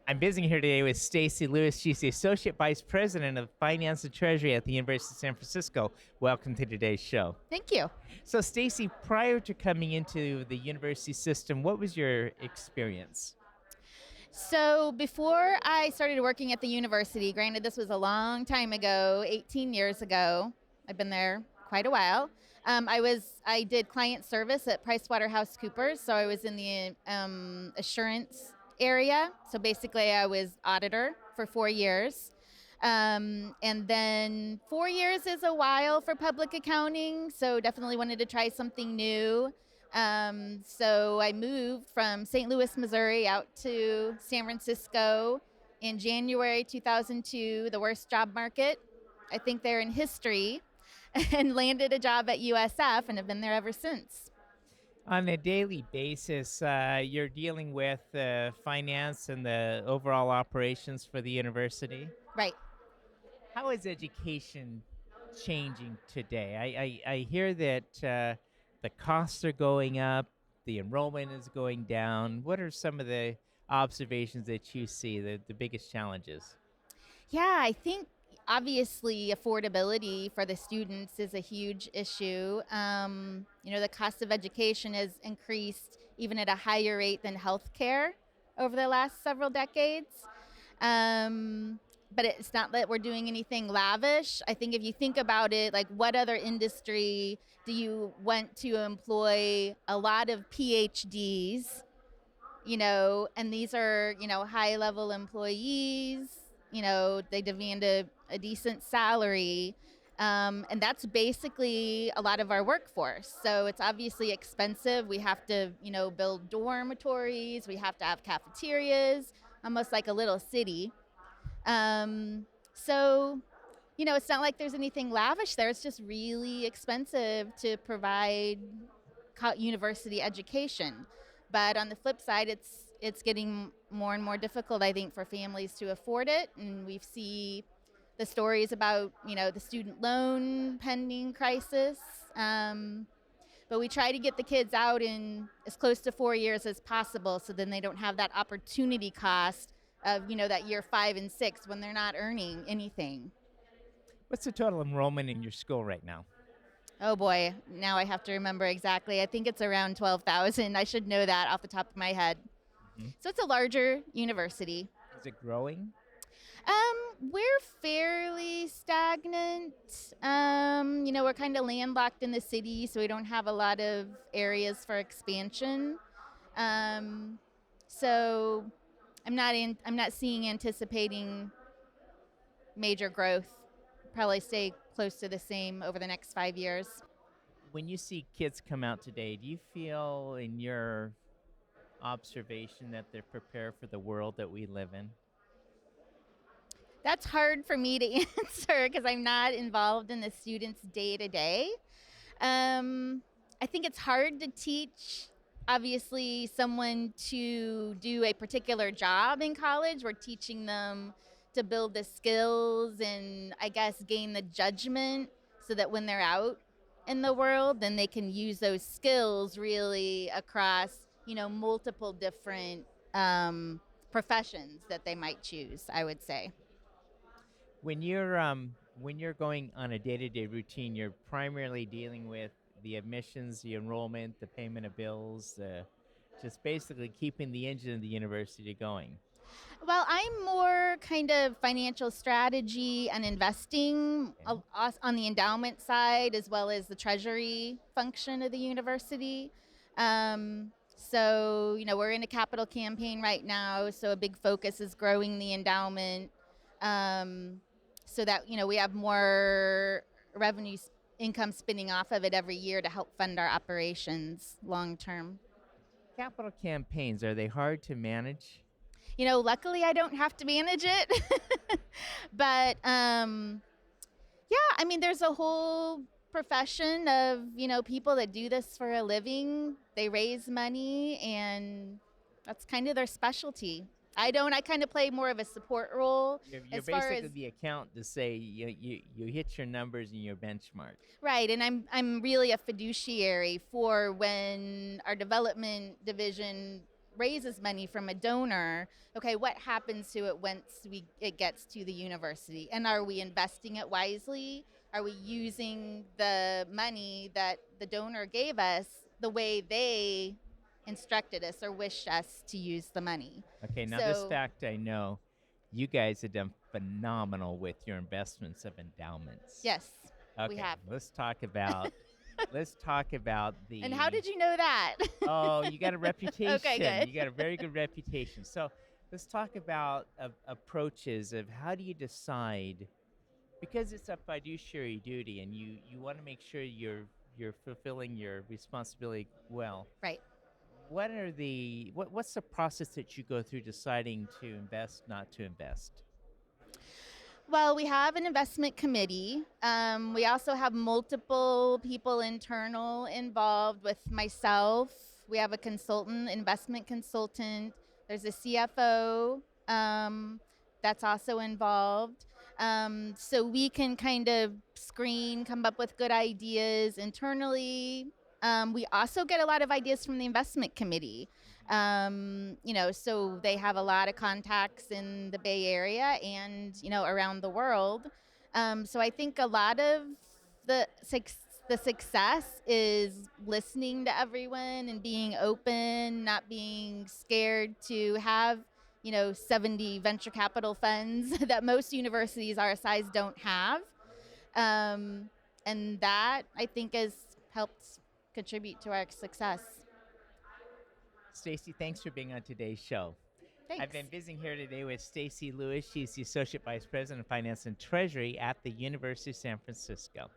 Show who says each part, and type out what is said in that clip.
Speaker 1: I'm visiting here today with Stacy Lewis. She's the Associate Vice President of Finance and Treasury at the University of San Francisco. Welcome to today's show.
Speaker 2: Thank you.
Speaker 1: So, Stacy, prior to coming into the university system, what was your experience?
Speaker 2: So, before I started working at the university, granted, this was a long time ago, 18 years ago, I've been there quite a while. I did client service at PricewaterhouseCoopers, so I was in the assurance area. So, basically, I was auditor for 4 years. And then 4 years is a while for public accounting, so definitely wanted to try something new. So I moved from St. Louis, Missouri out to San Francisco in January 2002, the worst job market, I think, there in history, and landed a job at USF and have been there ever since.
Speaker 1: On a daily basis, you're dealing with finance and the overall operations for the university.
Speaker 2: Right.
Speaker 1: How is education changing today? I hear that the costs are going up, the enrollment is going down. What are some of the observations that you see, the biggest challenges?
Speaker 2: Yeah, I think obviously affordability for the students is a huge issue. The cost of education has increased even at a higher rate than healthcare over the last several decades. But it's not that we're doing anything lavish. I think if you think about it, like, what other industry do you want to employ a lot of PhDs, and these are, high level employees, they demand a decent salary. And that's basically a lot of our workforce. So it's obviously expensive. We have to, build dormitories, we have to have cafeterias, almost like a little city. So, it's not like there's anything lavish there. It's just really expensive to provide university education. But on the flip side, it's getting more and more difficult, I think, for families to afford it. And we see the stories about, the student loan pending crisis. But we try to get the kids out in as close to 4 years as possible, so then they don't have that opportunity cost of, that year 5 and 6 when they're not earning anything.
Speaker 1: What's the total enrollment in your school right now?
Speaker 2: Oh boy, now I have to remember exactly. I think it's around 12,000. I should know that off the top of my head.
Speaker 1: Mhm.
Speaker 2: So it's a larger university.
Speaker 1: Is it growing?
Speaker 2: We're fairly stagnant. We're kind of landlocked in the city, so we don't have a lot of areas for expansion. So I'm not anticipating major growth. Probably stay close to the same over the next 5 years.
Speaker 1: When you see kids come out today, do you feel in your observation that they're prepared for the world that we live in?
Speaker 2: That's hard for me to answer because I'm not involved in the students' day to day. I think it's hard to teach, obviously, someone to do a particular job in college. We're teaching them to build the skills and, I guess, gain the judgment so that when they're out in the world, then they can use those skills really across, multiple different professions that they might choose, I would say.
Speaker 1: When you're going on a day-to-day routine, you're primarily dealing with the admissions, the enrollment, the payment of bills, just basically keeping the engine of the university going.
Speaker 2: Well, I'm more kind of financial strategy and investing
Speaker 1: Okay.
Speaker 2: on the endowment side, as well as the treasury function of the university. So, we're in a capital campaign right now. So a big focus is growing the endowment, so that, we have more revenue income spinning off of it every year to help fund our operations long term.
Speaker 1: Capital campaigns, are they hard to manage?
Speaker 2: Luckily I don't have to manage it. But yeah, I mean, there's a whole profession of, people that do this for a living. They raise money and that's kind of their specialty. I don't. I kind of play more of a support role
Speaker 1: You're
Speaker 2: as far
Speaker 1: basically
Speaker 2: as
Speaker 1: the account to say you hit your numbers and your benchmark.
Speaker 2: right, and I'm really a fiduciary for when our development division raises money from a donor, okay, what happens to it once it gets to the university? And are we investing it wisely? Are we using the money that the donor gave us the way they instructed us or wished us to use the money?
Speaker 1: Okay, now this
Speaker 2: So,
Speaker 1: fact I know, you guys have done phenomenal with your investments of endowments.
Speaker 2: yes, we
Speaker 1: Okay,
Speaker 2: have.
Speaker 1: let's talk about
Speaker 2: And how
Speaker 1: the
Speaker 2: did you know that?
Speaker 1: oh, you got a
Speaker 2: Okay,
Speaker 1: reputation.
Speaker 2: good.
Speaker 1: You got a very good reputation. So let's talk about approaches of how do you decide, because it's a fiduciary duty and you want to make sure you're fulfilling your responsibility well.
Speaker 2: Right.
Speaker 1: What's the process that you go through deciding to invest, not to invest?
Speaker 2: Well, we have an investment committee. We also have multiple people internal involved with myself. We have a consultant, investment consultant. There's a CFO that's also involved. So we can kind of screen, come up with good ideas internally. We also get a lot of ideas from the investment committee. So they have a lot of contacts in the Bay Area and, around the world. So I think a lot of the the success is listening to everyone and being open, not being scared to have, 70 venture capital funds that most universities our size don't have. And that I think has helped contribute to our success.
Speaker 1: Stacy, thanks for being on today's show. I've
Speaker 2: Thanks.
Speaker 1: been visiting here today with Stacy Lewis. She's the Associate Vice President of Finance and Treasury at the University of San Francisco.